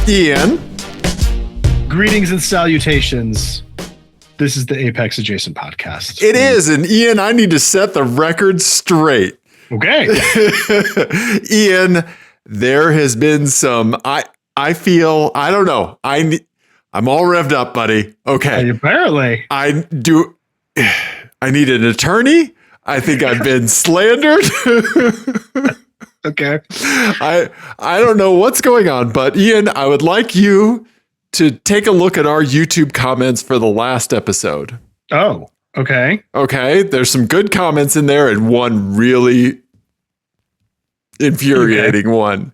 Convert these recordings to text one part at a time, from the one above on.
Ian. Greetings and salutations. This is the Apex Adjacent podcast. It is. And Ian, I need to set the record straight. Okay. Ian, there has been some, I feel, I don't know. I'm all revved up, buddy. Okay. Apparently. I need an attorney. I think I've been slandered. Okay. I don't know what's going on, but Ian, I would like you to take a look at our YouTube comments for the last episode. Oh, okay. Okay. There's some good comments in there and one really infuriating one.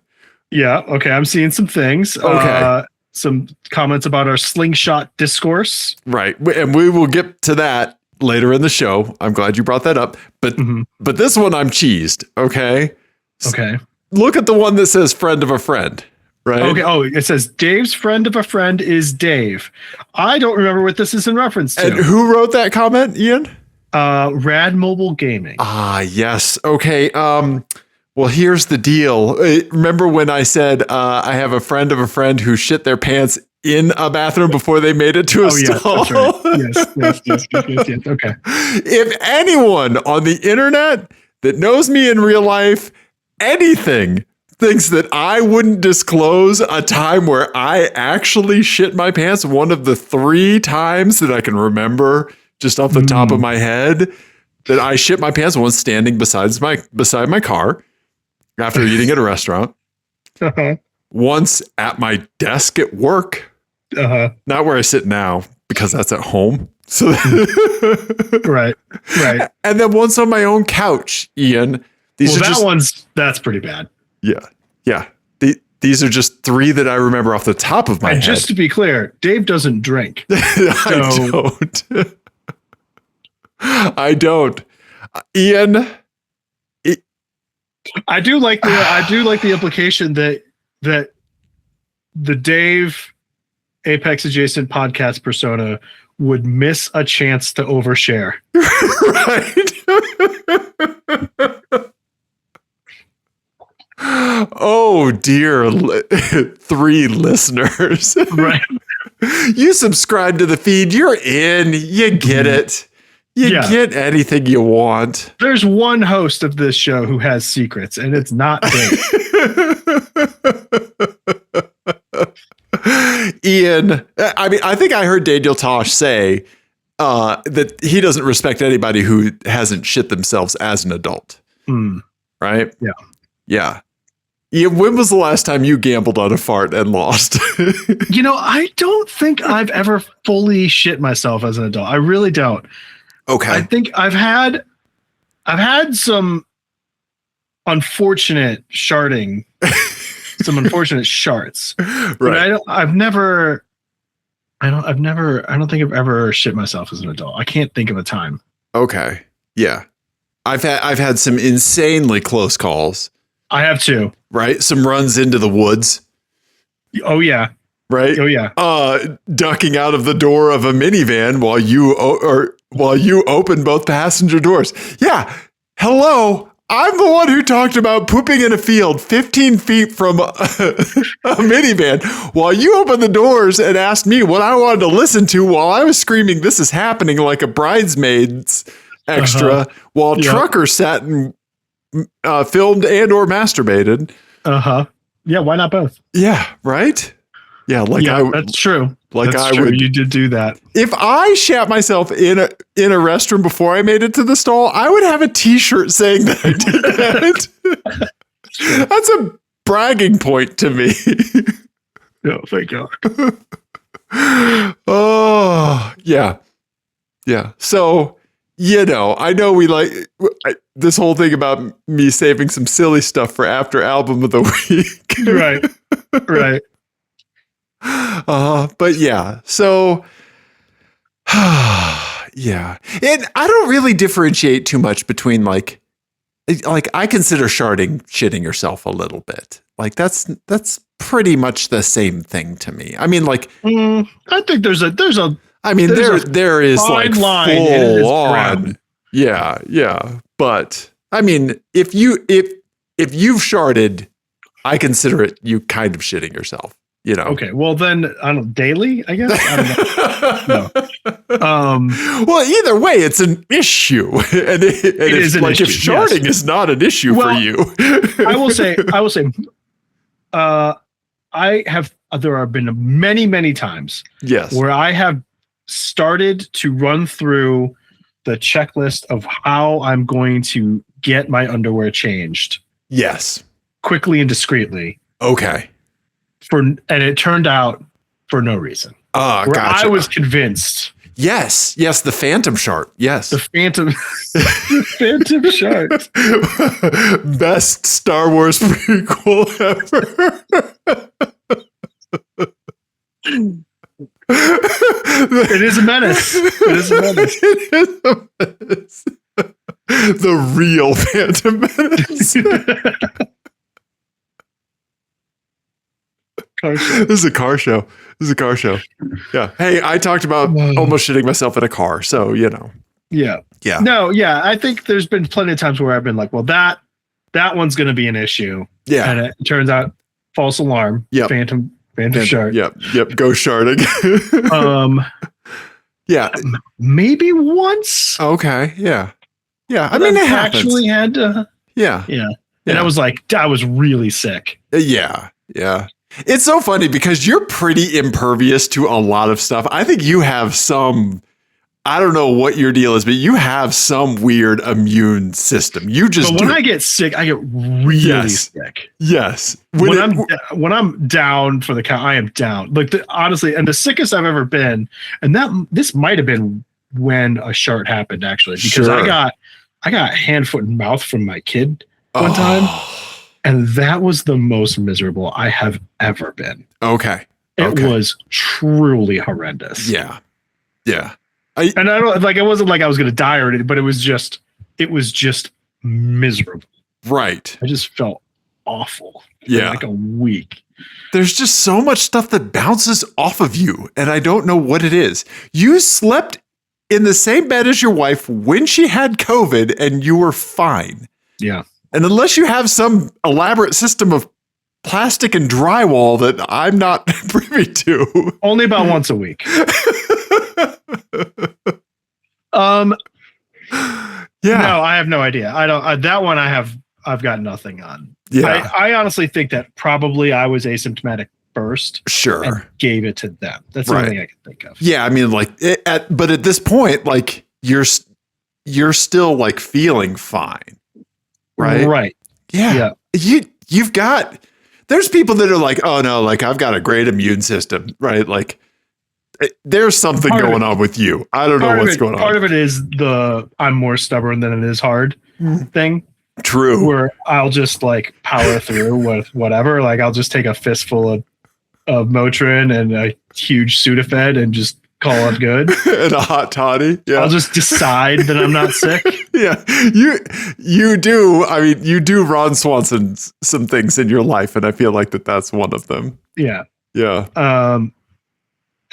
Yeah. Okay. I'm seeing some things. Okay. Some comments about our slingshot discourse. Right. And we will get to that later in the show. I'm glad you brought that up. But but this one I'm cheesed. Okay. Okay. Look at the one that says friend of a friend. Right. Okay. Oh, it says Dave's friend of a friend is Dave. I don't remember what this is in reference to. And who wrote that comment, Ian? Rad Mobile Gaming. Ah, yes. Okay. Well, here's the deal. Remember when I said I have a friend of a friend who shit their pants in a bathroom before they made it to a stall? That's right. Yes. Okay. If anyone on the internet that knows me in real life, anything, thinks that I wouldn't disclose a time where I actually shit my pants, one of the 3 times that I can remember just off the top of my head that I shit my pants, once standing beside my car after eating at a restaurant, once at my desk at work, not where I sit now because that's at home. So right. And then once on my own couch, Ian. That's pretty bad. Yeah. These are just 3 that I remember off the top of my head. Just to be clear, Dave doesn't drink. I don't. Ian. I do like the implication that the Dave Apex Adjacent podcast persona would miss a chance to overshare. Right. Oh dear, 3 listeners. Right. You subscribe to the feed, you're in, you get it. You get anything you want. There's one host of this show who has secrets, and it's not Dave. Ian, I mean, I think I heard Daniel Tosh say that he doesn't respect anybody who hasn't shit themselves as an adult. Right? Yeah. Ian, when was the last time you gambled on a fart and lost? I don't think I've ever fully shit myself as an adult. I really don't. Okay. I think I've had some unfortunate sharting, some unfortunate sharts. Right. But I don't think I've ever shit myself as an adult. I can't think of a time. Okay. Yeah. I've had some insanely close calls. I have too. Right? Some runs into the woods. Oh yeah. Right? Oh yeah. Ducking out of the door of a minivan while you open both passenger doors. Yeah. Hello. I'm the one who talked about pooping in a field 15 feet from a minivan while you opened the doors and asked me what I wanted to listen to while I was screaming, "This is happening," like a bridesmaid's extra, while Trucker sat and filmed and or masturbated. Yeah, why not both? Yeah, right? Yeah, that's true. Like that's I true. would. You did do that. If I shat myself in a restroom before I made it to the stall, I would have a T-shirt saying that I did that. That's a bragging point to me. Oh, thank God. Oh, yeah. So, I know we like this whole thing about me saving some silly stuff for after album of the week. Right. But yeah, so yeah. And I don't really differentiate too much between like I consider shitting yourself a little bit. Like that's pretty much the same thing to me. I mean, like I think there is like line full on. Yeah. But I mean, if you've sharted, I consider it you kind of shitting yourself. you know. Okay, well then, I don't daily, I guess. I don't know. Well, either way, it's an issue, and it is an issue, if sharding is not an issue for you, I will say, there have been many times, yes, where I have started to run through the checklist of how I'm going to get my underwear changed. Yes, quickly and discreetly. Okay. And it turned out for no reason. Gotcha. I was convinced. Yes, the Phantom Shark. Yes, the Phantom Shark. Best Star Wars prequel ever. It is a menace. It is a menace. The real Phantom Menace. This is a car show. Yeah. Hey, I talked about almost shitting myself in a car, so you know. Yeah. No, yeah. I think there's been plenty of times where I've been like, well, that one's going to be an issue. Yeah. And it turns out false alarm. Yeah. Phantom Shark. Yep. Go sharding. Yeah. Maybe once. Okay. Yeah. I mean, it happens. Actually had to. Yeah. And I was really sick. Yeah. It's so funny because you're pretty impervious to a lot of stuff. I think you have some, I don't know what your deal is, but you have some weird immune system. But when I get sick, I get really sick. Yes. When I'm down for the count, I am down. Like honestly, and the sickest I've ever been, and this might have been when a shart happened actually, because I got hand, foot, and mouth from my kid one time. And that was the most miserable I have ever been. Okay. It was truly horrendous. Yeah. And I don't it wasn't like I was going to die or anything, but it was just miserable. Right. I just felt awful. Yeah. Like a week. There's just so much stuff that bounces off of you, and I don't know what it is. You slept in the same bed as your wife when she had COVID, and you were fine. Yeah. And unless you have some elaborate system of plastic and drywall that I'm not privy to. Only about once a week. No, I have no idea. I don't. That one I've got nothing on. Yeah. I honestly think that probably I was asymptomatic first. Sure. And gave it to them. That's the only thing I can think of. Yeah, I mean, like, but at this point, like, you're still like feeling fine. Right. Yeah. You've got, there's people that are like, oh no, like I've got a great immune system, right? Like there's something going on with you. I don't know what's going on. Part of it is I'm more stubborn than it is hard thing. True. Where I'll just like power through with whatever. Like I'll just take a fistful of Motrin and a huge Sudafed and just call it good. And a hot toddy. Yeah. I'll just decide that I'm not sick. Yeah. You do. I mean, you do Ron Swanson some things in your life, and I feel like that's one of them. Yeah. Yeah.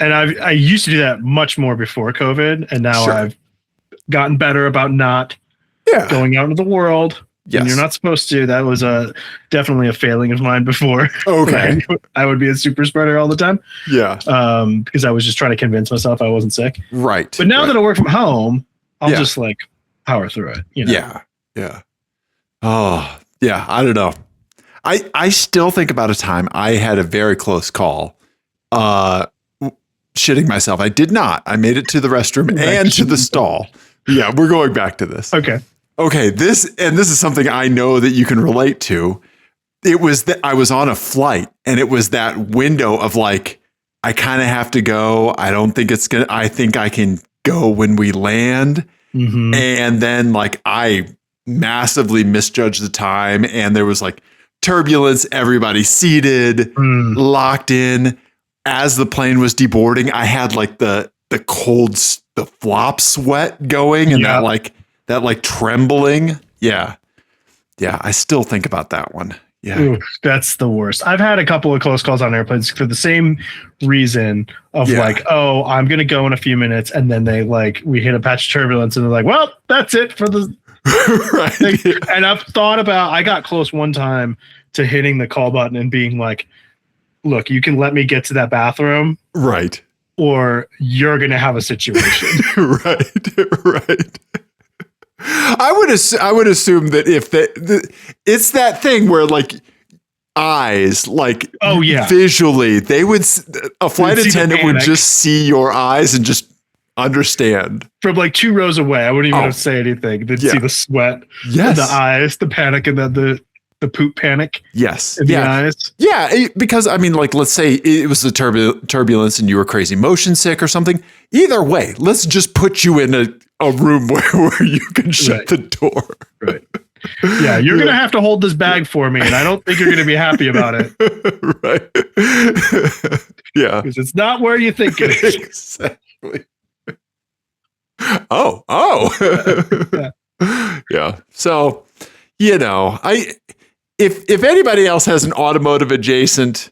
And I used to do that much more before COVID, and now I've gotten better about not going out into the world. Yes. And you're not supposed to. That was definitely a failing of mine before. Okay. I would be a super spreader all the time. Yeah. Because I was just trying to convince myself I wasn't sick. Right. But now that I work from home, I'll just like power through it. You know? Yeah. Yeah. Oh, yeah. I don't know. I still think about a time I had a very close call shitting myself. I did not. I made it to the restroom and to the stall. Yeah, we're going back to this. Okay, this is something I know that you can relate to. It was that I was on a flight, and it was that window of like, I kind of have to go. I don't think I think I can go when we land. Mm-hmm. And then like I massively misjudged the time, and there was like turbulence, everybody seated, locked in. As the plane was deboarding, I had like the flop sweat going, and that like trembling. Yeah. I still think about that one. Yeah. Ooh, that's the worst. I've had a couple of close calls on airplanes for the same reason of like, oh, I'm going to go in a few minutes. And then we hit a patch of turbulence and they're like, well, that's it for the thing. And I've thought about, I got close one time to hitting the call button and being like, look, you can let me get to that bathroom, Right. or you're going to have a situation. Right. I would assume that if it's that thing where like eyes, like visually, they would a flight attendant would just see your eyes and just understand from like 2 rows away. I wouldn't even say anything. They'd see the sweat, the eyes, the panic, and then the poop panic. Yes. In the eyes. Yeah. Because I mean, like, let's say it was the turbulence and you were crazy motion sick or something. Either way, let's just put you in a room where you can shut the door. Right. Yeah. You're going to have to hold this bag for me. And I don't think you're going to be happy about it. Right. Yeah. Because it's not where you think it is. Exactly. Oh. Yeah. So, if anybody else has an automotive adjacent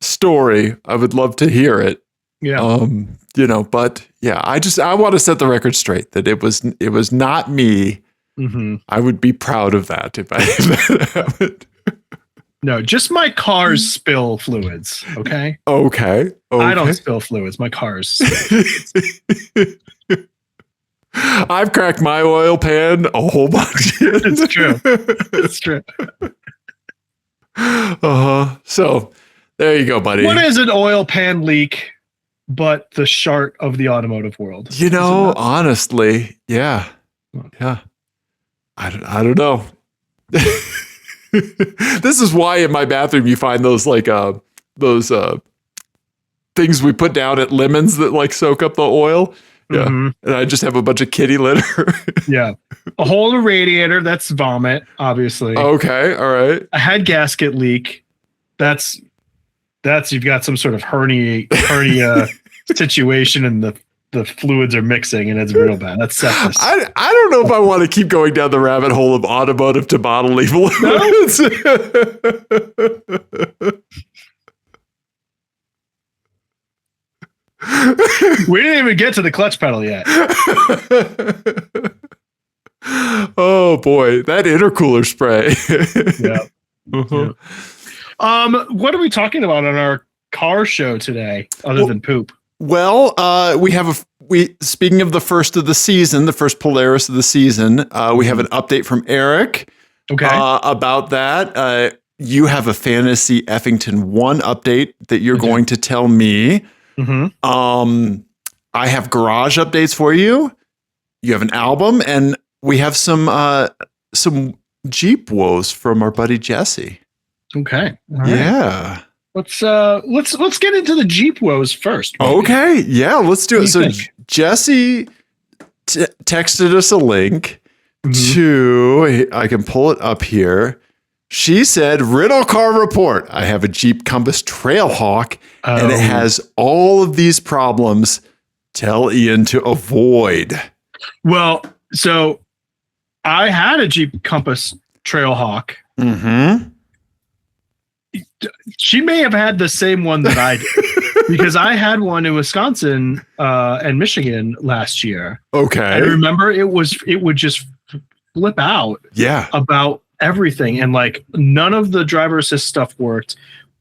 story, I would love to hear it. Yeah. But yeah, I want to set the record straight that it was not me. Mm-hmm. I would be proud of that if that happened. No, just my cars spill fluids. Okay. Okay. I don't spill fluids. My cars. I've cracked my oil pan a whole bunch. It's true. It's true. So there you go, buddy. What is an oil pan leak but the shart of the automotive world? Honestly, yeah. I don't know. This is why in my bathroom you find those like those things we put down at lemons that like soak up the oil. Yeah. Mm-hmm. And I just have a bunch of kitty litter. Yeah. A hole in a radiator, that's vomit, obviously. Okay. All right. A head gasket leak. That's you've got some sort of hernia situation and the fluids are mixing and it's real bad. That's sepsis. I don't know if I want to keep going down the rabbit hole of automotive to bodily fluids. We didn't even get to the clutch pedal yet. Oh boy, that intercooler spray. Yeah. Uh-huh. What are we talking about on our car show today, other than poop? Well, speaking of the first of the season, the first Polaris of the season, we have an update from Eric. Okay. About that. You have a Fantasy Effington 1 update that you're going to tell me. Mm-hmm. I have garage updates for you. You have an album, and we have some Jeep woes from our buddy Jesse. Okay. All yeah. Right. Let's get into the Jeep woes first. Maybe. Okay. Yeah, let's do it. So Jesse texted us a link to, I can pull it up here. She said, rental car report. I have a Jeep Compass Trailhawk and it has all of these problems. Tell Ian to avoid. Well, so I had a Jeep Compass Trailhawk. Mm-hmm. She may have had the same one that I did because I had one in Wisconsin and Michigan last year. Okay. I remember it would just flip out. Yeah. About everything, and like none of the driver assist stuff worked.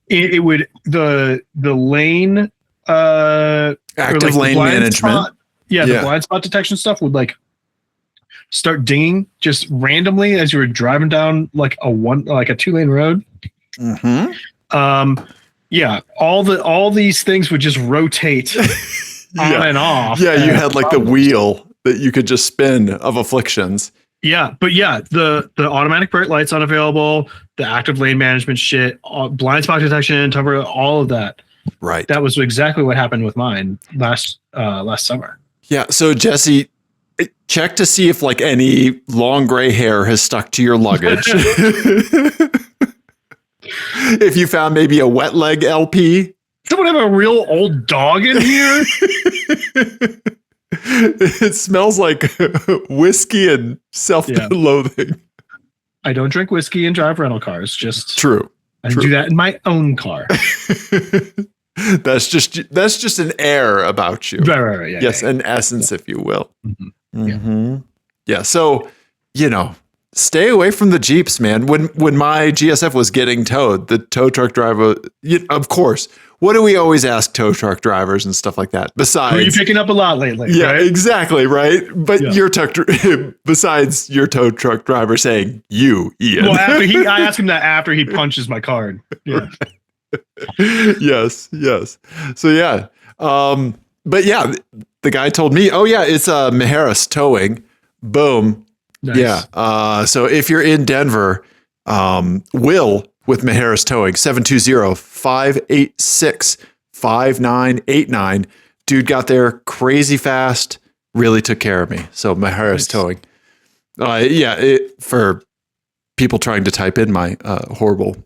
It would the lane active lane management. The blind spot detection stuff would like start dinging just randomly as you were driving down like a 2-lane road. Mm-hmm. All these things would just rotate on and off. Yeah, you had like the wheel that you could just spin of afflictions. Yeah, but the automatic bright lights unavailable, the active lane management shit, blind spot detection, all of that. Right. That was exactly what happened with mine last summer. Yeah. So Jesse, check to see if like any long gray hair has stuck to your luggage. If you found maybe a wet leg LP. Someone have a real old dog in here? It smells like whiskey and self-loathing. I don't drink whiskey and drive rental cars. Just true. I do that in my own car. That's just an air about you. Right. Yeah, yes, an essence, if you will. Mm-hmm. Mm-hmm. Yeah. So, stay away from the Jeeps, man. When my GSF was getting towed, the tow truck driver, of course, what do we always ask tow truck drivers and stuff like that? Besides, who are you picking up a lot lately? Yeah, right? exactly, right. But besides your tow truck driver saying you, Ian. Well, I asked him that after he punches my card. Yeah. Yes. So yeah, but yeah, the guy told me, oh yeah, it's Maharis Towing. Boom. Nice. Yeah. So if you're in Denver, Will with Maharis Towing, 720-586-5989. Dude got there crazy fast, really took care of me. So Maharis Towing. For people trying to type in my horrible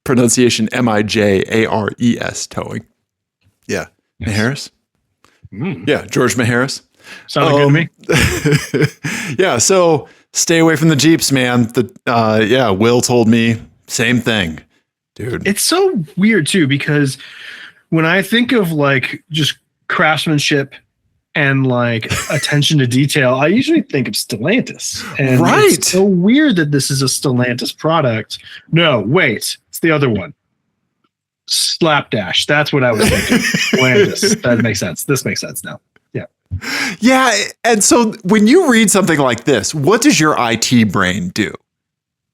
pronunciation, Mijares Towing. Yeah. Yes. Maharis. Yeah. George Maharis. Sounded good to me. Yeah. So stay away from the Jeeps, man. Will told me same thing, dude. It's so weird too, because when I think of like just craftsmanship and like attention to detail, I usually think of Stellantis. And it's so weird that this is a Stellantis product. No, wait, it's the other one. Slapdash. That's what I was thinking. Stellantis. That makes sense. This makes sense now. Yeah. Yeah. And so when you read something like this, what does your IT brain do?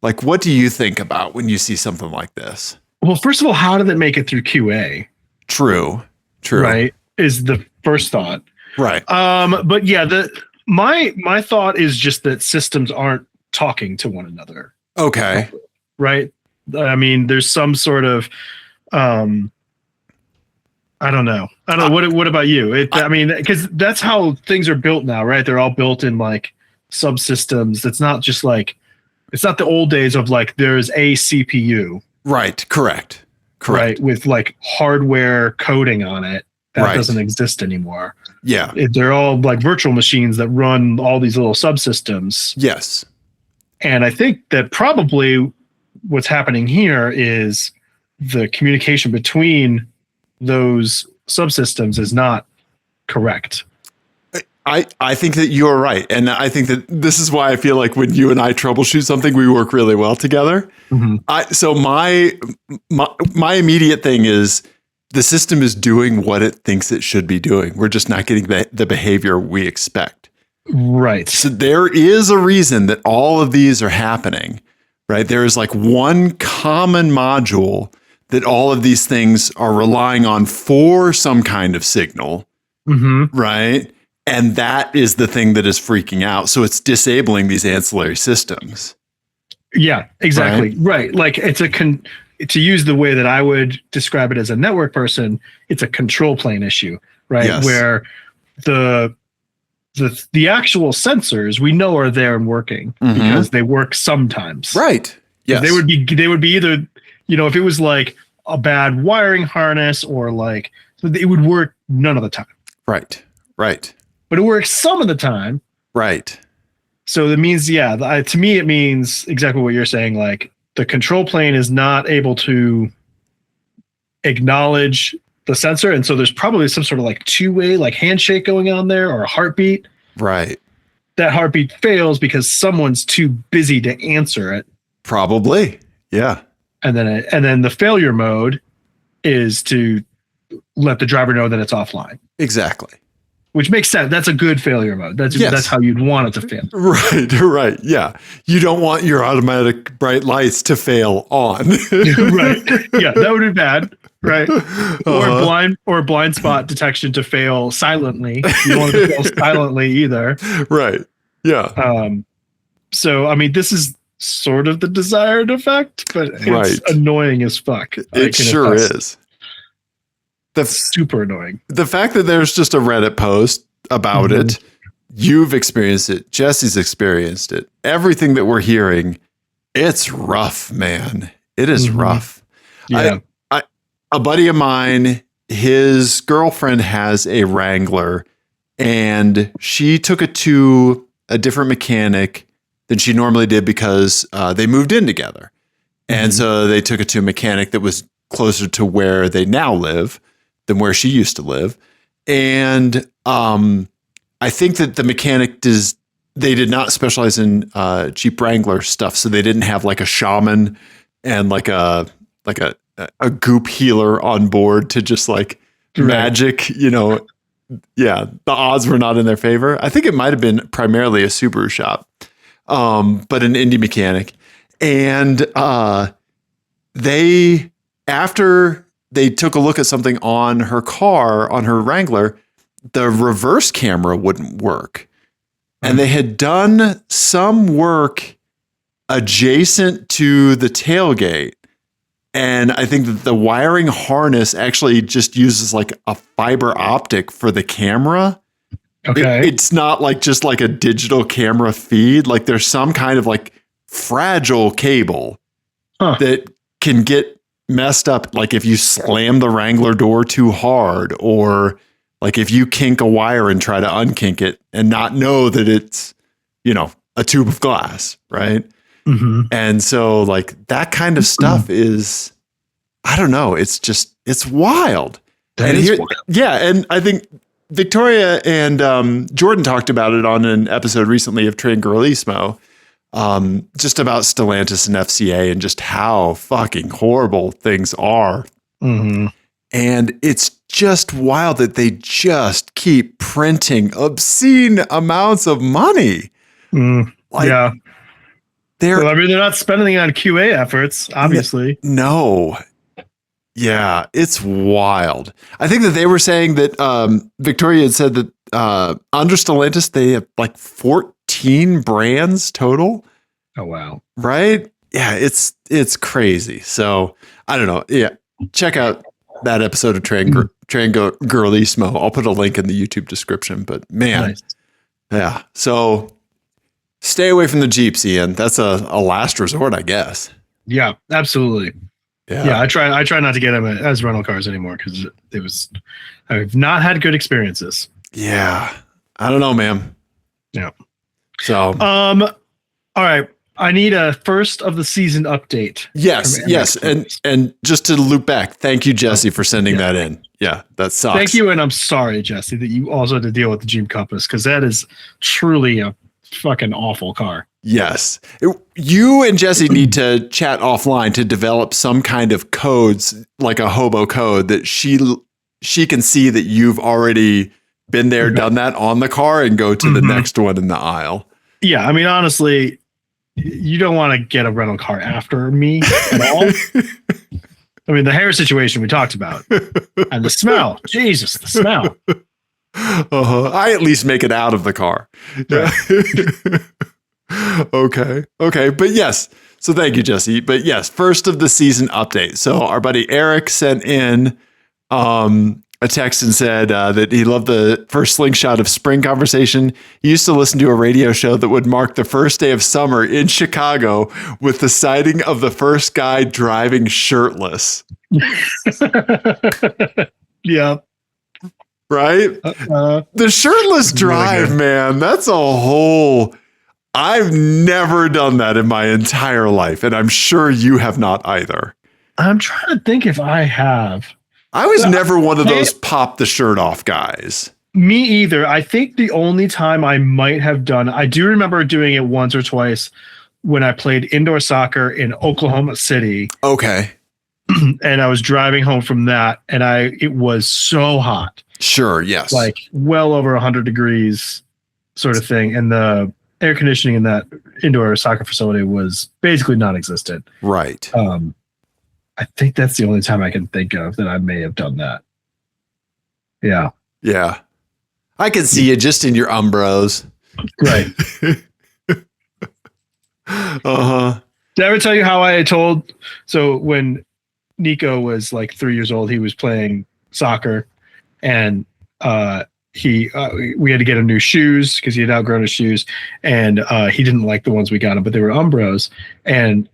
Like, what do you think about when you see something like this? Well, first of all, how did it make it through QA? True. Right. Is the first thought. Right. But yeah, my thought is just that systems aren't talking to one another. Okay. Right. I mean, there's some sort of, I don't know. What about you? I mean, because that's how things are built now, right? They're all built in like subsystems. It's not just like, it's not the old days of like, there's a CPU. Right. Correct. Right. With like hardware coding on it. That doesn't exist anymore. Yeah. They're all like virtual machines that run all these little subsystems. Yes. And I think that probably what's happening here is the communication between those subsystems is not correct. I think that you're right. And I think that this is why I feel like when you and I troubleshoot something, we work really well together. Mm-hmm. So my immediate thing is the system is doing what it thinks it should be doing. We're just not getting the behavior we expect. Right. So there is a reason that all of these are happening, right? There is like one common module that all of these things are relying on for some kind of signal, right? And that is the thing that is freaking out. So it's disabling these ancillary systems. Yeah, exactly. Right. Like it's to use the way that I would describe it as a network person, it's a control plane issue, right? Yes. Where the actual sensors we know are there and working because they work sometimes. Right. Yes. They would be either, if it was like a bad wiring harness or like, it would work none of the time. Right. But it works some of the time. Right. So that means, to me, it means exactly what you're saying. Like the control plane is not able to acknowledge the sensor. And so there's probably some sort of like two-way like handshake going on there or a heartbeat. Right. That heartbeat fails because someone's too busy to answer it. Probably. Yeah. And then the failure mode is to let the driver know that it's offline. Exactly. Which makes sense. That's a good failure mode. That's how you'd want it to fail. Right. Yeah. You don't want your automatic bright lights to fail on. Right. Yeah, that would be bad. Right. Or blind spot detection to fail silently. You don't want it to fail silently either. Right. Yeah. So I mean, this is sort of the desired effect, but it's annoying as fuck. It sure is. That's super annoying. The fact that there's just a Reddit post about it, you've experienced it, Jesse's experienced it, everything that we're hearing, it's rough, man. It is rough. Yeah. A buddy of mine, his girlfriend has a Wrangler, and she took it to a different mechanic than she normally did because they moved in together. And so they took it to a mechanic that was closer to where they now live than where she used to live. And I think that the mechanic they did not specialize in Jeep Wrangler stuff, so they didn't have like a shaman and like a goop healer on board to just like magic, you know. Yeah, the odds were not in their favor. I think it might have been primarily a Subaru shop, but an Indy mechanic. And after they took a look at something on her car, on her Wrangler, the reverse camera wouldn't work. And they had done some work adjacent to the tailgate. And I think that the wiring harness actually just uses like a fiber optic for the camera. Okay. It's not like just like a digital camera feed. Like there's some kind of like fragile cable that can get messed up. Like if you slam the Wrangler door too hard, or like if you kink a wire and try to unkink it and not know that it's, you know, a tube of glass, right? Mm-hmm. And so like that kind of stuff is, I don't know. It's wild. Wild. Yeah. And I think Victoria and Jordan talked about it on an episode recently of Train Gorillaz, just about Stellantis and FCA and just how fucking horrible things are. Mm-hmm. And it's just wild that they just keep printing obscene amounts of money. Yeah. They're not spending on QA efforts, obviously. No. Yeah, it's wild. I think that they were saying that Victoria had said that under Stellantis, they have like 14 brands total. Oh, wow. Right? Yeah, it's crazy. So I don't know. Yeah, check out that episode of Train Girlismo. I'll put a link in the YouTube description. But man, nice. Yeah. So stay away from the Jeeps, Ian. That's a last resort, I guess. Yeah, absolutely. Yeah. I try not to get them as rental cars anymore because I've not had good experiences. Yeah. I don't know, man. Yeah. So all right. I need a first of the season update. Yes. And just to loop back, thank you, Jesse, for sending that in. Yeah, that sucks. Thank you, and I'm sorry, Jesse, that you also had to deal with the Jeep Compass, because that is truly a fucking awful car. Yes. You and Jesse need to chat offline to develop some kind of codes, like a hobo code that she can see that you've already been there, done that on the car, and go to the next one in the aisle. Yeah. I mean, honestly, you don't want to get a rental car after me at all. I mean, the hair situation we talked about, and the smell. Jesus, the smell. I at least make it out of the car. Right. Okay. But yes. So thank you, Jesse. But yes, first of the season update. So our buddy Eric sent in a text and said that he loved the first slingshot of spring conversation. He used to listen to a radio show that would mark the first day of summer in Chicago with the sighting of the first guy driving shirtless. Yeah. Right? The shirtless drive, man, that's a whole... I've never done that in my entire life, and I'm sure you have not either. I'm trying to think if I have. I was never one of those pop the shirt off guys. Me either. I think the only time I might have done, I do remember doing it once or twice when I played indoor soccer in Oklahoma City. Okay. And I was driving home from that, and it was so hot. Sure, yes. Like well over 100 degrees sort of thing. And the air conditioning in that indoor soccer facility was basically non-existent. Right. I think that's the only time I can think of that I may have done that. Yeah. Yeah. I can see you just in your Umbros. Right. Did I ever tell you how I told? So when Nico was like 3 years old, he was playing soccer, and we had to get him new shoes because he had outgrown his shoes, and he didn't like the ones we got him, but they were Umbros. And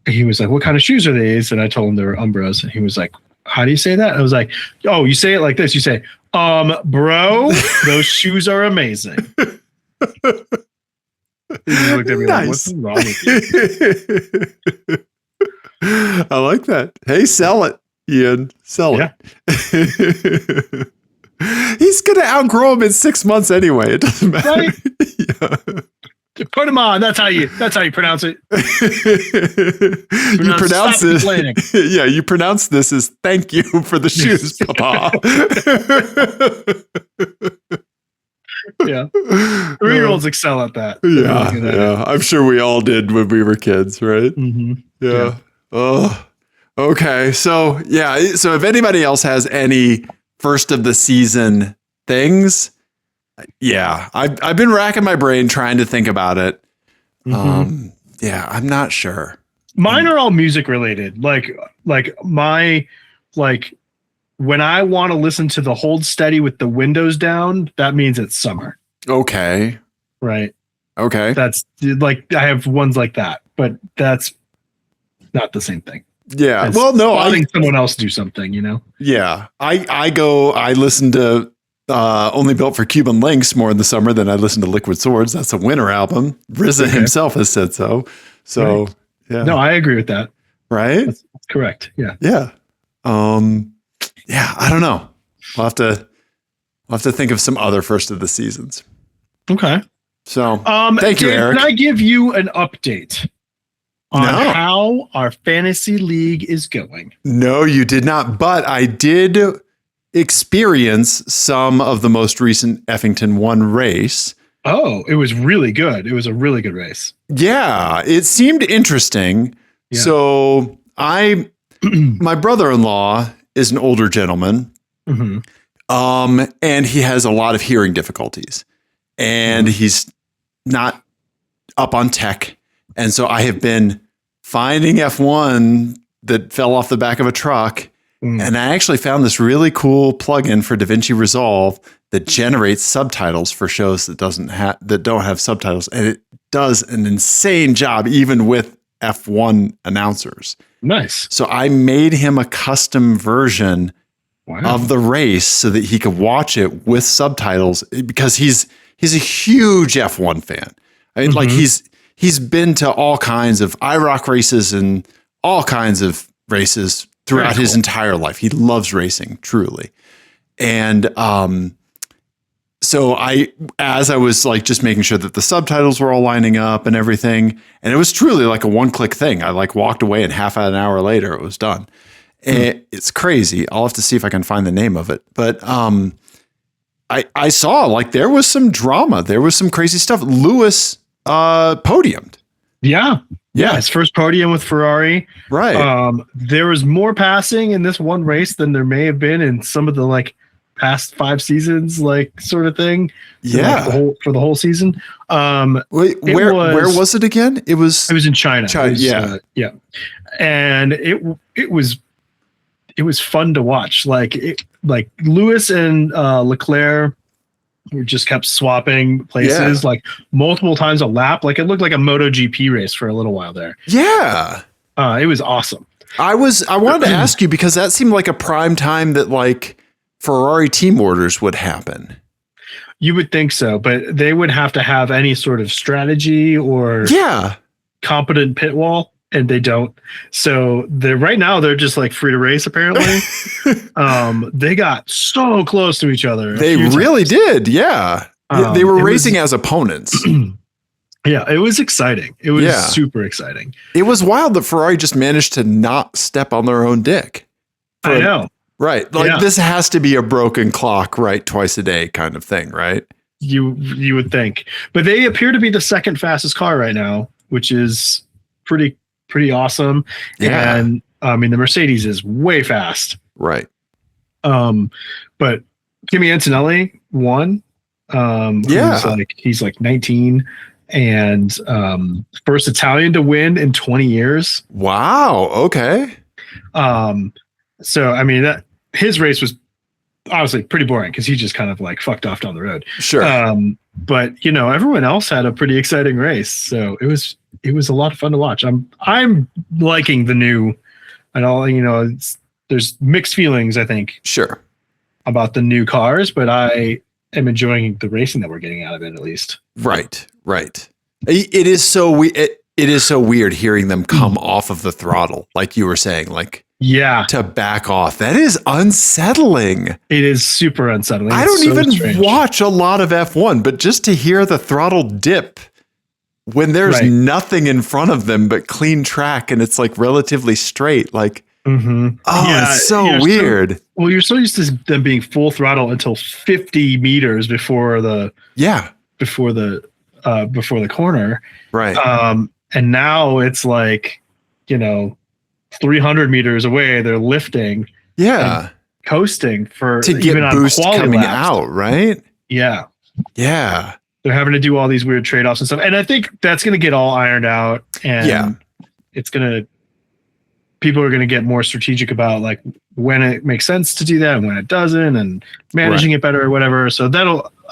he was like, "What kind of shoes are these?" And I told him they were Umbros, and he was like, "How do you say that?" I was like, "Oh, you say it like this. You say, bro, those shoes are amazing." He looked at me like, "What's wrong with you?" I like that. Hey, sell it, Ian. Sell it. He's going to outgrow him in 6 months anyway. It doesn't matter. Right? Yeah. Put him on. That's how you pronounce it. You pronounce this. Yeah, you pronounce this as thank you for the shoes, Papa. Yeah. 3-year-olds excel at that. Yeah. I'm sure we all did when we were kids, right? Mm-hmm. Yeah. Oh, okay. So, yeah. So if anybody else has any first of the season things, yeah, I've been racking my brain trying to think about it. Mm-hmm. Yeah, I'm not sure. Mine are all music related. Like when I want to listen to the Hold Steady with the windows down, that means it's summer. Okay. Right. Okay. That's like, I have ones like that, but that's not the same thing. Yeah. Well, no, letting someone else do something, you know? Yeah. I listen to Only Built for Cuban Links more in the summer than I listen to Liquid Swords. That's a winter album. RZA himself has said so. So, right. Yeah. No, I agree with that. Right? That's correct. Yeah. Yeah. Yeah, I don't know. We'll have to think of some other first of the seasons. Okay. So, thank you, Eric. Can I give you an update on how our fantasy league is going? No, you did not. But I did experience some of the most recent Effington 1 race. Oh, it was really good. It was a really good race. Yeah, it seemed interesting. Yeah. So my brother-in-law is an older gentleman, mm-hmm. And he has a lot of hearing difficulties, and he's not up on tech. And so I have been finding F1 that fell off the back of a truck. And I actually found this really cool plugin for DaVinci Resolve that generates subtitles for shows that don't have subtitles. And it does an insane job, even with F1 announcers. Nice. So I made him a custom version of the race so that he could watch it with subtitles, because he's a huge F1 fan. I mean, like he's been to all kinds of IROC races and all kinds of races throughout his entire life. He loves racing, truly. And so as I was like just making sure that the subtitles were all lining up and everything, and it was truly like a one-click thing. I like walked away, and half an hour later it was done. And it's crazy. I'll have to see if I can find the name of it. But I saw like there was some drama. There was some crazy stuff. Lewis podiumed. Yeah. His first podium with Ferrari. Right. There was more passing in this one race than there may have been in some of the like past 5 seasons, like sort of thing. Yeah. Like for the whole season. Wait, where was it again? It was in China. Yeah. And it was fun to watch. Like Lewis and Leclerc just kept swapping places like multiple times a lap. Like it looked like a MotoGP race for a little while there. Yeah. It was awesome. I wanted to ask you, because that seemed like a prime time that like Ferrari team orders would happen. You would think so, but they would have to have any sort of strategy or competent pit wall, and they don't. So right now they're just like free to race. Apparently, they got so close to each other. They really did. Yeah, they were racing as opponents. Yeah, it was exciting. It was super exciting. It was wild that Ferrari just managed to not step on their own dick. I know. Right. Like this has to be a broken clock, right? Twice a day kind of thing, right? You would think. But they appear to be the second fastest car right now, which is pretty awesome. Yeah. And I mean, the Mercedes is way fast. Right. But Kimi Antonelli won. He's like 19 and first Italian to win in 20 years. Wow. Okay. So I mean, his race was obviously pretty boring because he just kind of like fucked off down the road. Sure. But you know, everyone else had a pretty exciting race, so it was a lot of fun to watch. I'm liking the new, and all, you know, there's mixed feelings, I think. Sure. About the new cars, but I am enjoying the racing that we're getting out of it, at least. Right. It is so weird hearing them come off of the throttle, like you were saying, like Yeah, to back off. That is unsettling. it is super unsettling. I don't even watch a lot of F1, but just to hear the throttle dip when there's nothing in front of them but clean track and it's like relatively straight, like, it's so weird. You're so used to them being full throttle until 50 meters before the corner. Right. And now it's like, 300 meters away, they're lifting. Yeah. Coasting to get even boost on coming laps. out, right? Yeah. Yeah. They're having to do all these weird trade-offs and stuff. And I think that's going to get all ironed out. And people are going to get more strategic about like when it makes sense to do that and when it doesn't, and managing it better or whatever. So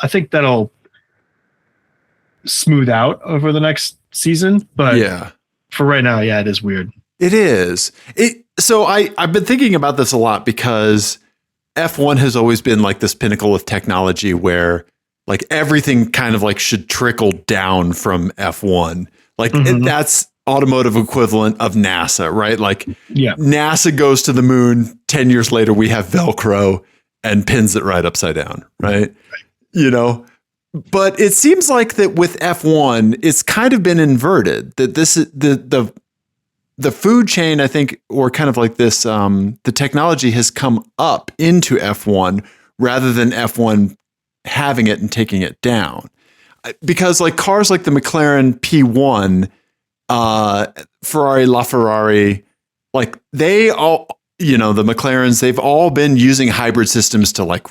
I think that'll smooth out over the next season. But for right now, it is weird. It is. So I've been thinking about this a lot because F1 has always been like this pinnacle of technology where like everything kind of like should trickle down from F1. Like that's automotive equivalent of NASA, right? Like NASA goes to the moon. 10 years later, we have Velcro and pins it right upside down, right? But it seems like that with F1, it's kind of been inverted, that this is the food chain, I think, or kind of like this, the technology has come up into F1 rather than F1 having it and taking it down. Because like cars like the McLaren P1, Ferrari LaFerrari, like they all, the McLarens, they've all been using hybrid systems to like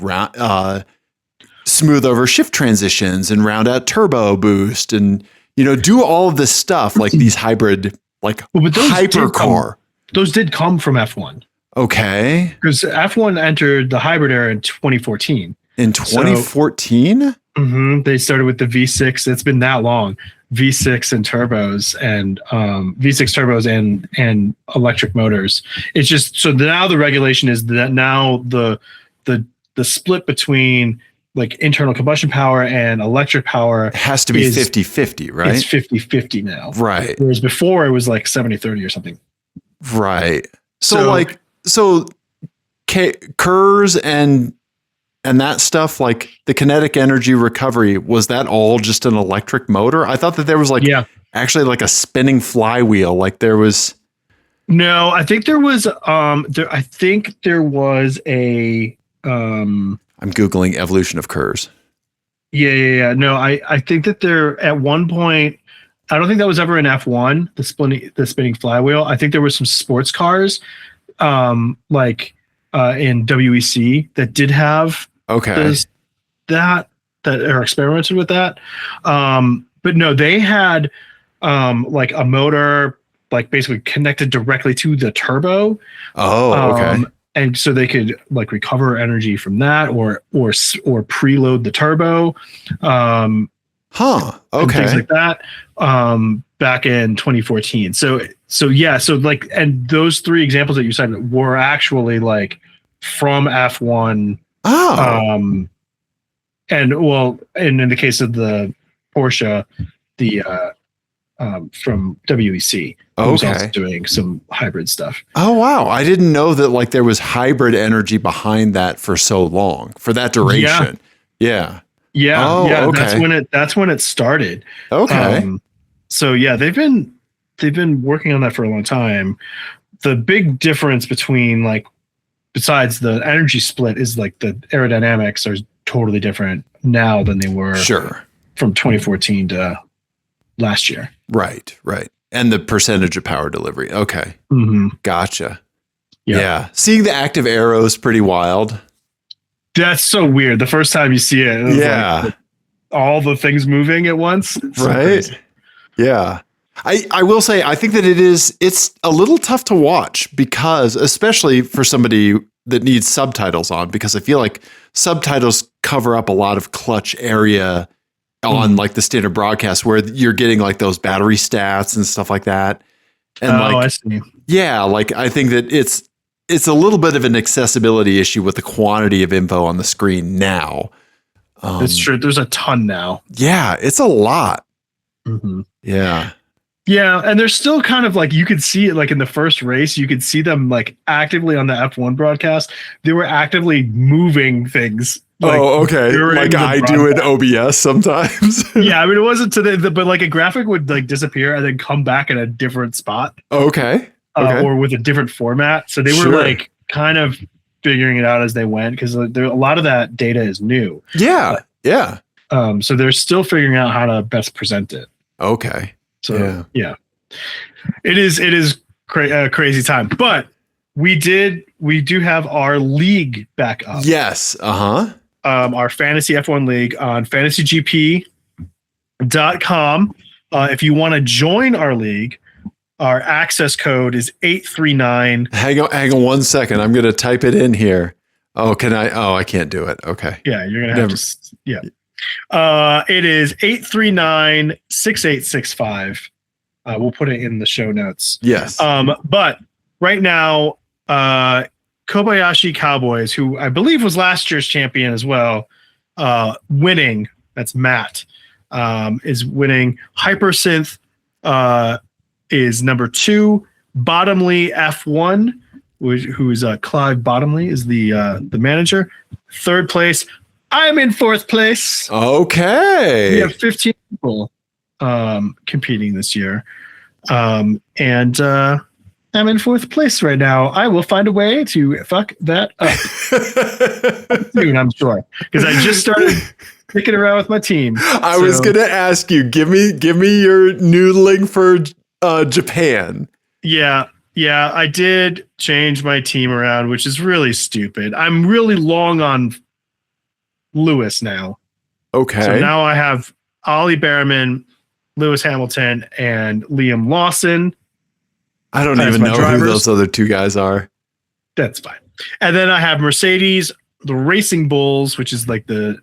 smooth over shift transitions and round out turbo boost and, do all of this stuff like these hybrid, like hypercar. Those did come from F1. Okay. Because F1 entered the hybrid era in 2014. In 2014? They started with the V6. It's been that long. V6 and turbos and V6 turbos and electric motors. It's just so now the regulation is that now the split between like internal combustion power and electric power has to be 50-50, right? It's 50-50 now. Right. Whereas before it was like 70-30 or something. Right. So KERS and that stuff, like the kinetic energy recovery, was that all just an electric motor? I thought that there was actually like a spinning flywheel. Like there was. No, I think there was a I'm Googling evolution of KERS. Yeah. No, I think that there at one point, I don't think that was ever in F1, the spinning flywheel. I think there were some sports cars in WEC that did have that are experimented with that. But no, they had like a motor like basically connected directly to the turbo. Oh, okay. And so they could like recover energy from that or preload the turbo. Okay. Things like that. Back in 2014. So like, and those three examples that you cited were actually like from F1. And in the case of the Porsche, from WEC, who's also doing some hybrid stuff. Oh wow! I didn't know that like there was hybrid energy behind that for so long, for that duration. Yeah. Okay. That's when it started. Okay. So yeah, they've been working on that for a long time. The big difference between like, besides the energy split, is like the aerodynamics are totally different now than they were from 2014 to last year. Right. And the percentage of power delivery. Okay. Gotcha. Yeah. Seeing the active aero is pretty wild. That's so weird. The first time you see it, like all the things moving at once. Right. Yeah. I will say, I think that it's a little tough to watch because, especially for somebody that needs subtitles on, because I feel like subtitles cover up a lot of clutch area on like the standard broadcast where you're getting like those battery stats and stuff like that. And I see. Yeah. Like I think that it's a little bit of an accessibility issue with the quantity of info on the screen now. It's true. There's a ton now. Yeah. It's a lot. Mm-hmm. Yeah. Yeah, and they're still kind of like, you could see it like in the first race, you could see them like actively on the F1 broadcast. They were actively moving things. Like, okay. during Like the I do in broadcast. OBS sometimes. Yeah, I mean, it wasn't to but like a graphic would like disappear and then come back in a different spot Okay. Okay. or with a different format. So they were Sure. like kind of figuring it out as they went because a lot of that data is new. Yeah. Yeah. So they're still figuring out how to best present it. Okay. So yeah. It is crazy time, but we do have our league back up. Yes. Our fantasy F1 league on fantasygp.com. If you want to join our league, our access code is 839. Hang on 1 second. I'm going to type it in here. Oh, can I? Oh, I can't do it. Okay. Yeah, you're going to have to. Yeah. It is 839-6865. We'll put it in the show notes. Yes. But right now, Kobayashi Cowboys, who I believe was last year's champion as well, winning. That's Matt. Is winning. Hypersynth is number 2. Bottomley F1, who is Clive Bottomley, is the manager. 3rd place. I'm in 4th place. Okay. We have 15 people competing this year. And I'm in 4th place right now. I will find a way to fuck that up soon, I'm sure. Because I just started kicking around with my team. I was going to ask you, give me your noodling for Japan. Yeah, I did change my team around, which is really stupid. I'm really long on Lewis now. Okay. So now I have Ollie Behrman, Lewis Hamilton, and Liam Lawson. I don't even know who those other 2 guys are. That's fine. And then I have Mercedes, the Racing Bulls, which is like the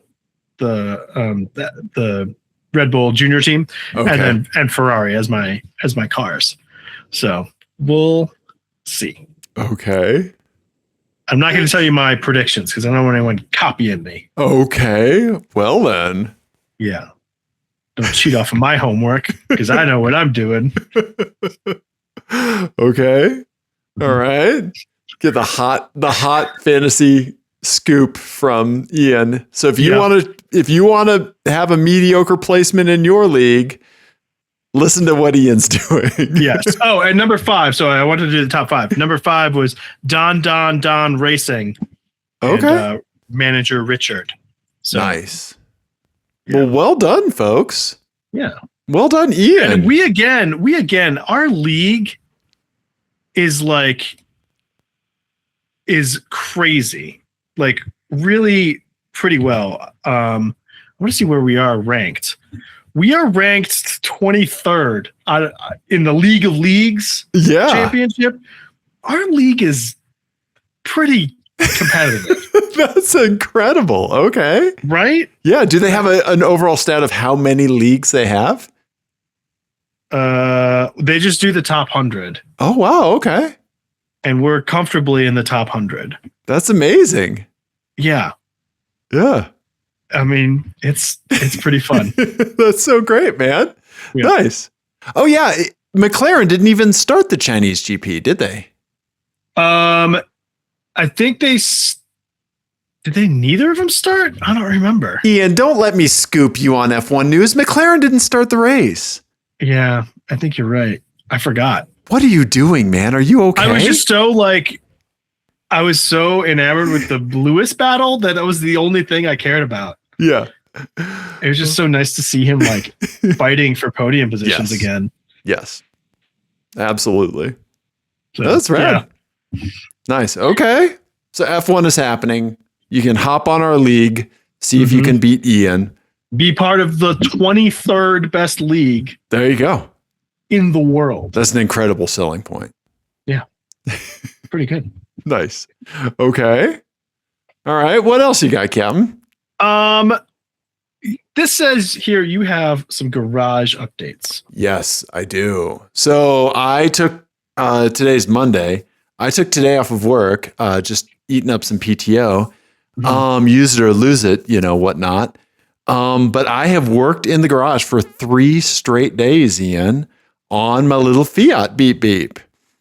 Red Bull junior team, Okay. and Ferrari as my cars. So we'll see. Okay. I'm not going to tell you my predictions because I don't want anyone copying me. Okay. Well then. Yeah. Don't cheat off of my homework because I know what I'm doing. Okay. All right. Get the hot fantasy scoop from Ian. So if you want to have a mediocre placement in your league, listen to what Ian's doing. Yes. Oh, and number 5. So I wanted to do the top 5. Number 5 was Don Racing. Okay. And, manager Richard. So, nice. Yeah. Well done, folks. Yeah. Well done, Ian. And we again, our league is crazy. Like really pretty well. I want to see where we are ranked. We are ranked 23rd in the League of Leagues championship. Our league is pretty competitive. That's incredible. Okay. Right? Yeah. Do they have an overall stat of how many leagues they have? They just do the top 100. Oh, wow. Okay. And we're comfortably in the top 100. That's amazing. Yeah. Yeah. I mean, it's pretty fun. That's so great, man. Yeah. Nice. Oh yeah, McLaren didn't even start the Chinese GP, did they? I think did they neither of them start? I don't remember. Ian, don't let me scoop you on F1 news. McLaren didn't start the race. Yeah, I think you're right. I forgot. What are you doing, man? Are you okay? I was just I was so enamored with the Lewis battle that was the only thing I cared about. Yeah. It was just so nice to see him fighting for podium positions again. Yes. Absolutely. So, that's rad. Yeah. Nice. Okay. So F1 is happening. You can hop on our league, see if you can beat Ian. Be part of the 23rd best league. There you go. In the world. That's an incredible selling point. Yeah. Pretty good. Nice. Okay. All right. What else you got, Captain? This says here you have some garage updates. Yes, I do. So I took today's Monday. I took today off of work, just eating up some PTO. Use it or lose it, whatnot. But I have worked in the garage for 3 straight days, Ian, on my little Fiat beep beep.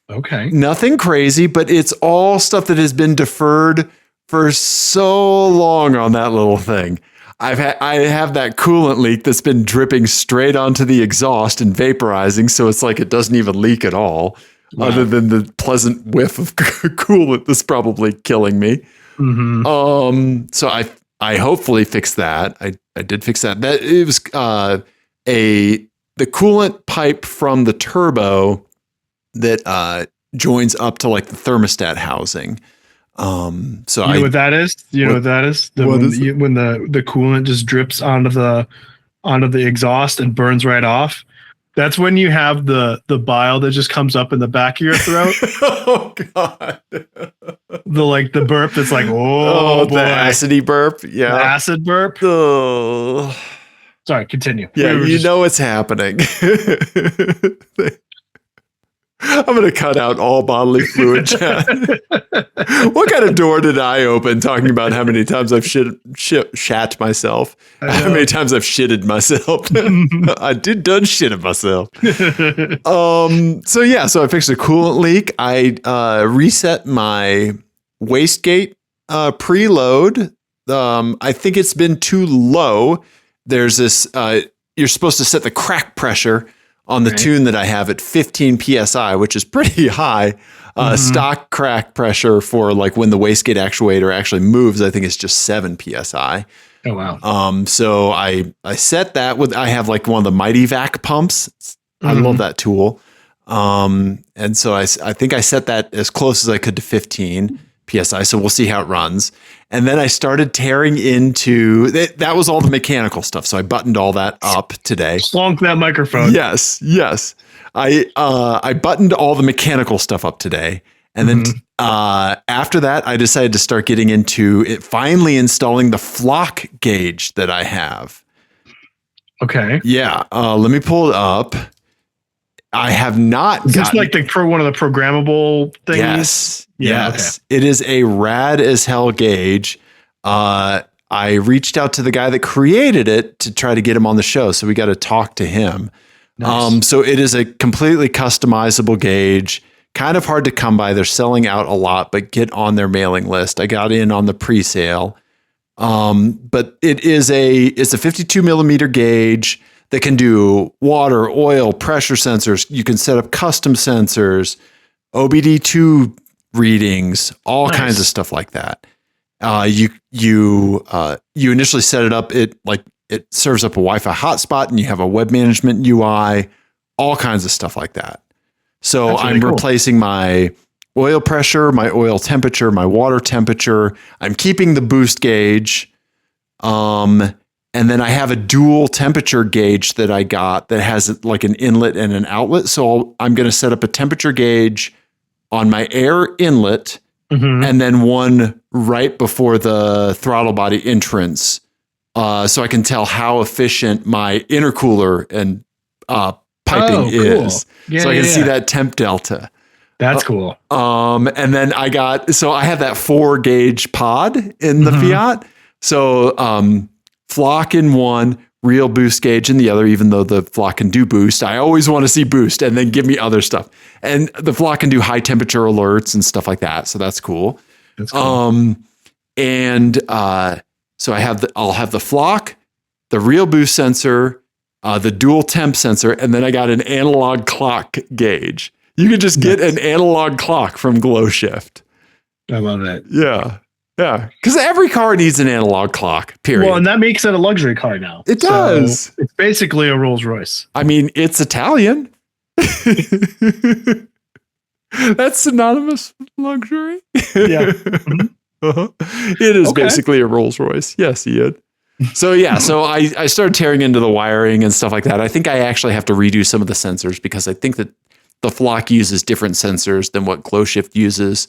Okay. Nothing crazy, but it's all stuff that has been deferred for so long on that little thing. I have that coolant leak that's been dripping straight onto the exhaust and vaporizing, so it's like it doesn't even leak at all, other than the pleasant whiff of coolant that's probably killing me. Mm-hmm. So I hopefully fixed that. I did fix that. That it was the coolant pipe from the turbo that joins up to like the thermostat housing. So you know what that is? You know what that is? When the coolant just drips onto the exhaust and burns right off. That's when you have the bile that just comes up in the back of your throat. Oh God. The burp that's like, oh boy. The acidy burp. Yeah. The acid burp. Oh. Sorry, continue. Yeah, you know what's happening. I'm going to cut out all bodily fluid chat. What kind of door did I open talking about how many times I've shat myself? How many times I've shitted myself? I done shitted myself. So I fixed a coolant leak. I reset my wastegate preload. I think it's been too low. There's this, you're supposed to set the crack pressure on the tune that I have at 15 PSI, which is pretty high. Stock crack pressure for like when the wastegate actuator actually moves, I think it's just 7 PSI. Oh, wow. So I set that with, I have like one of the Mighty Vac pumps. I love that tool. And so I think I set that as close as I could to 15 PSI. So we'll see how it runs. And then I started tearing into that was all the mechanical stuff. So I buttoned all that up today. Slonk that microphone. Yes. I buttoned all the mechanical stuff up today. And then after that, I decided to start getting into it, finally installing the flock gauge that I have. Okay. Yeah. Let me pull it up. I have not. Is this like one of the programmable things? Yes. Yeah, yes. Okay. It is a rad as hell gauge. I reached out to the guy that created it to try to get him on the show. So we got to talk to him. Nice. So it is a completely customizable gauge, kind of hard to come by. They're selling out a lot, but get on their mailing list. I got in on the pre-sale. But it's a 52 millimeter gauge that can do water, oil, pressure sensors. You can set up custom sensors, OBD2 readings, all kinds of stuff like that. You initially set it up. It serves up a Wi-Fi hotspot, and you have a web management UI, all kinds of stuff like that. So I'm replacing my oil pressure, my oil temperature, my water temperature. I'm keeping the boost gauge. And then I have a dual temperature gauge that I got that has like an inlet and an outlet. So I'm going to set up a temperature gauge on my air inlet and then one right before the throttle body entrance. So I can tell how efficient my intercooler and piping is. Yeah, so I can see that temp delta. That's cool. And then I have that 4 gauge pod in the Fiat. So, flock in one, real boost gauge in the other, even though the flock can do boost. I always want to see boost and then give me other stuff. And the flock can do high temperature alerts and stuff like that. So that's cool. That's cool. So I'll have the flock, the real boost sensor, the dual temp sensor, and then I got an analog clock gauge. You can just get an analog clock from GlowShift. I love that. Yeah. Yeah, because every car needs an analog clock, period. Well, and that makes it a luxury car now. It does. So it's basically a Rolls Royce. I mean, it's Italian. That's synonymous with luxury. Yeah. It is basically a Rolls Royce. Yes, Ian. So I started tearing into the wiring and stuff like that. I think I actually have to redo some of the sensors because I think that the flock uses different sensors than what GlowShift uses.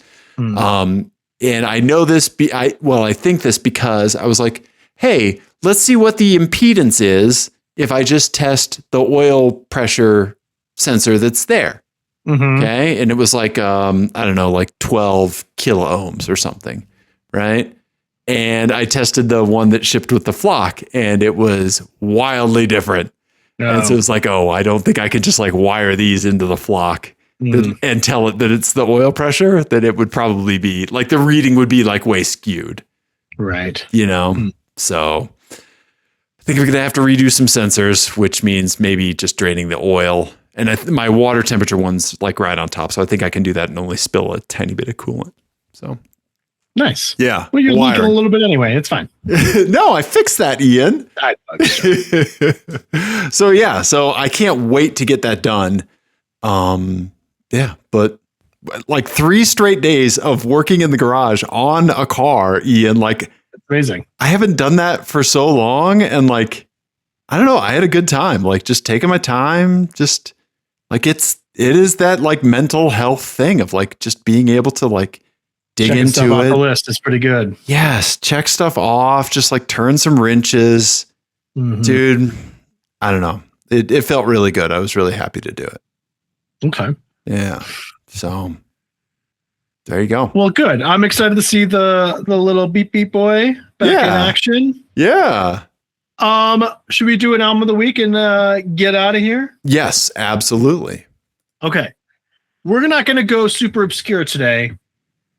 And I know this, I think this because I was like, hey, let's see what the impedance is if I just test the oil pressure sensor that's there. Okay. And it was like, I don't know, like 12 kilo ohms or something. Right. And I tested the one that shipped with the flock and it was wildly different. And so it's like, oh, I don't think I could just like wire these into the flock and tell it that it's the oil pressure, that it would probably be like the reading would be like way skewed. Right. You know? So I think we're going to have to redo some sensors, which means maybe just draining the oil. And my water temperature one's like right on top. So I think I can do that and only spill a tiny bit of coolant. So nice. Yeah. Well, you're leaking a little bit anyway. It's fine. No, I fixed that, Ian. So I can't wait to get that done. But like 3 straight days of working in the garage on a car, Ian, like amazing. I haven't done that for so long. And like, I don't know, I had a good time, like just taking my time, just like it is that like mental health thing of like just being able to like dig Checking into stuff it. Off the list is pretty good. Yes. Check stuff off, just like turn some wrenches. Dude, I don't know. It felt really good. I was really happy to do it. Okay. Yeah. So there you go. Well, good. I'm excited to see the little beep beep boy back in action. Yeah. Should we do an album of the week and get out of here? Yes, absolutely. Okay. We're not going to go super obscure today.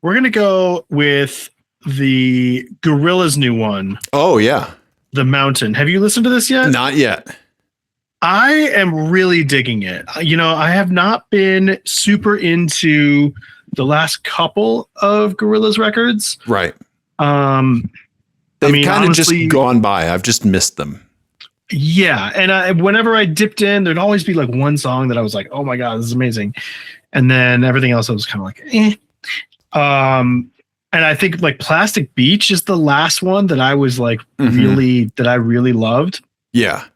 We're going to go with the Gorillaz new one. Oh, yeah. The Mountain. Have you listened to this yet? Not yet. I am really digging it. You know, I have not been super into the last couple of Gorillaz records. Right. They've kind of just gone by. I've just missed them. Yeah. And whenever I dipped in, there'd always be like one song that I was like, oh my God, this is amazing. And then everything else, I was kind of like, eh. And I think like Plastic Beach is the last one that I was like that I really loved. Yeah.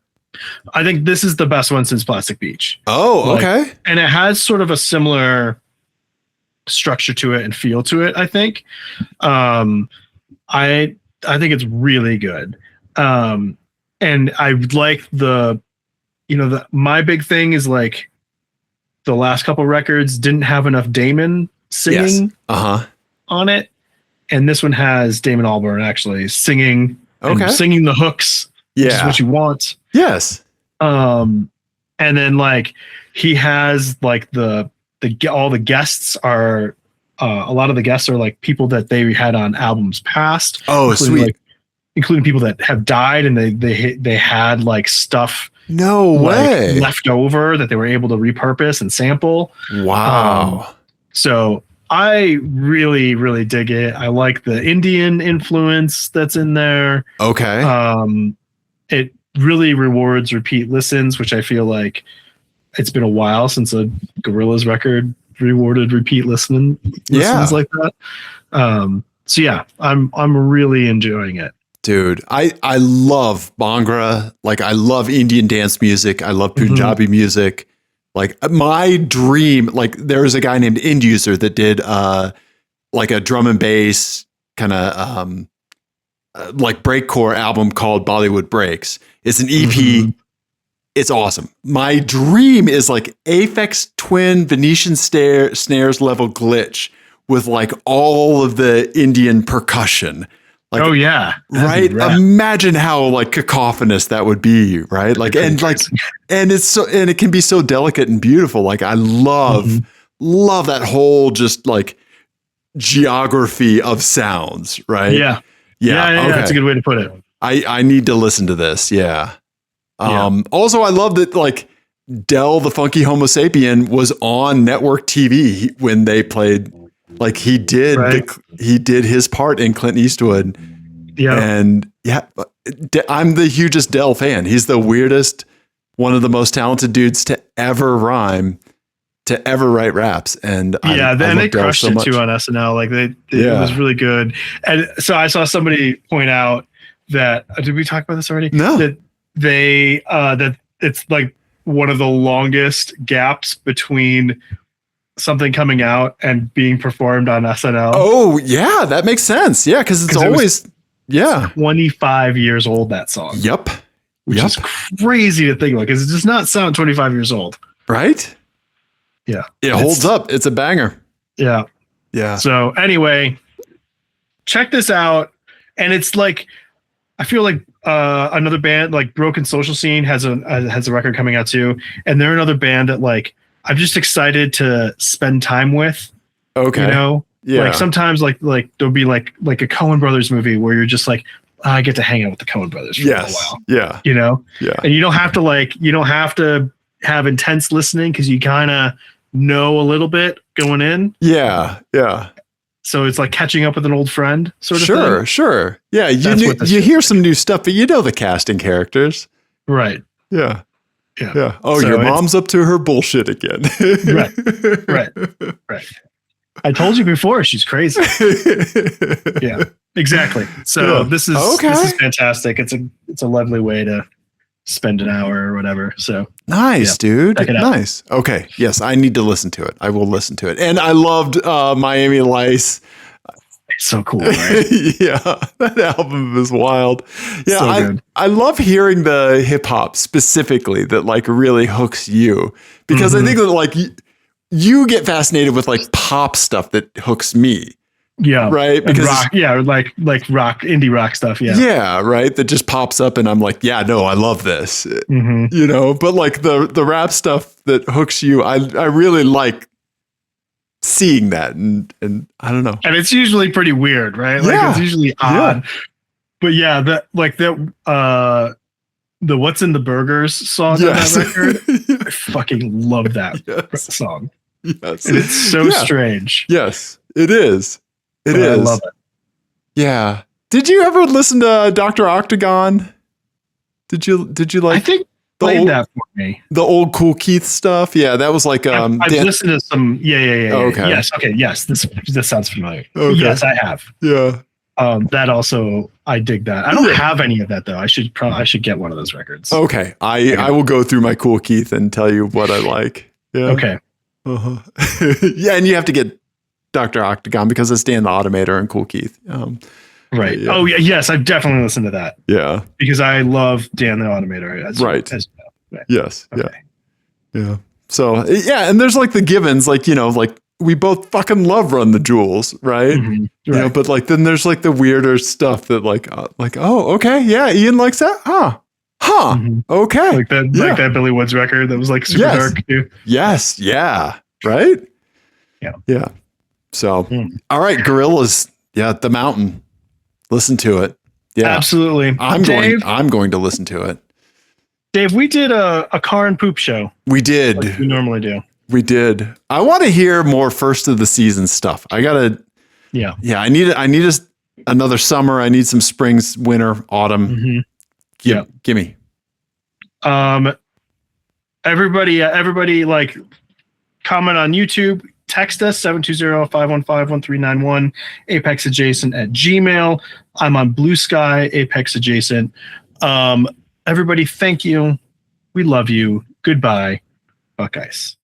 I think this is the best one since Plastic Beach. Oh, okay. And it has sort of a similar structure to it and feel to it, I think. I think it's really good. And I like my big thing is like the last couple records didn't have enough Damon singing on it. And this one has Damon Albarn actually singing, singing the hooks, which is what you want. Yes. And then like he has like all the guests are a lot of the guests are like people that they had on albums past. Oh, sweet. Including people that have died and they had like stuff way left over that they were able to repurpose and sample. Wow. So I really, really dig it. I like the Indian influence that's in there. Okay. It really rewards repeat listens, which I feel like it's been a while since a Gorillaz record rewarded repeat listens like that. So yeah, I'm really enjoying it. Dude, I love Bhangra. Like I love Indian dance music. I love Punjabi music. Like my dream, like there's a guy named End User that did like a drum and bass kind of like breakcore album called Bollywood Breaks. It's an EP. It's awesome. My dream is like Aphex Twin Venetian snares level glitch with like all of the Indian percussion. Like, oh yeah. Right. Imagine how like cacophonous that would be. Right. Like, and it can be so delicate and beautiful. Like I love that whole just like geography of sounds. Right. Yeah. Yeah. That's a good way to put it. I need to listen to this. Yeah. Also I love that like Del the Funky Homo Sapien was on network TV when they played. Like he did, he did his part in Clint Eastwood. Yeah. And I'm the hugest Del fan. He's the weirdest, one of the most talented dudes to ever rhyme, to ever write raps. And they crushed it too on SNL. Like it was really good. And so I saw somebody point out that, did we talk about this already? No. That that it's like one of the longest gaps between something coming out and being performed on SNL. Oh yeah, that makes sense. Yeah, because it's always 25 years old, that song. Yep. Which is crazy to think about because it does not sound 25 years old. Right? Yeah. It holds up. It's a banger. Yeah. Yeah. So anyway, check this out. And it's like I feel like another band like Broken Social Scene has a record coming out too, and they're another band that like I'm just excited to spend time with. Okay. You know, Yeah. like sometimes like there'll be like a Coen Brothers movie where you're just like, I get to hang out with the Coen Brothers for a while. Yeah. You know. Yeah. And you don't have to have intense listening because you kind of know a little bit going in. Yeah. Yeah. So it's like catching up with an old friend sort of thing. Sure. Yeah. You hear some new stuff, but you know the casting characters. Right. Yeah. Yeah. Yeah. Oh, So your mom's up to her bullshit again. Right. I told you before, she's crazy. Yeah, exactly. So this is fantastic. It's a lovely way to spend an hour or whatever. So nice, dude. Check it out. Nice. Okay. Yes, I need to listen to it. I will listen to it. And I loved Miami Lice. It's so cool, right? Yeah, that album is wild. Yeah, So good. I love hearing the hip hop specifically that like really hooks you because I think that like you get fascinated with like pop stuff that hooks me. Yeah. Right. Because rock, like rock, indie rock stuff. Yeah. Yeah. Right. That just pops up and I'm like, yeah, no, I love this, you know, but like the rap stuff that hooks you, I really like seeing that. And I don't know. And it's usually pretty weird, right? Like it's usually odd, but yeah, the What's in the Burgers song on that record. I fucking love that song. Yes. And it's so strange. Yes, it is. It is. I love it. Yeah. Did you ever listen to Dr. Octagon? Did you like I think played that for me. The old Cool Keith stuff? Yeah, that was like I've listened to some Okay. Yes. Okay. Yes. This sounds familiar. Okay. Yes, I have. Yeah. That also I dig that. I don't have any of that though. I should get one of those records. Okay. I will go through my Cool Keith and tell you what I like. Yeah. Okay. Yeah, and you have to get Dr. Octagon because it's Dan the Automator and Cool Keith. Right. Yeah. Oh yeah. Yes, I've definitely listened to that. Yeah. Because I love Dan the Automator. As you know. Right. Yes. Okay. Yeah. So yeah, and there's like the givens, like, you know, like we both fucking love Run the Jewels, right? Right. You know, but like then there's like the weirder stuff that like oh, okay, yeah, Ian likes that, okay, like that Billy Woods record that was like super dark too. Yes, yeah, right, yeah. So all right, Gorillaz, The Mountain, listen to it. Yeah, absolutely. I'm going to listen to it. Dave, we did a car and poop show. We did. Like we normally do. We did. I want to hear more first of the season stuff. I gotta. Yeah. I need another summer. I need some springs, winter, autumn. Give me. Everybody, like, comment on YouTube. Text us 720-515-1391. apexadjacent@gmail. I'm on Blue Sky. apexadjacent. Everybody, thank you. We love you. Goodbye, Buckeyes.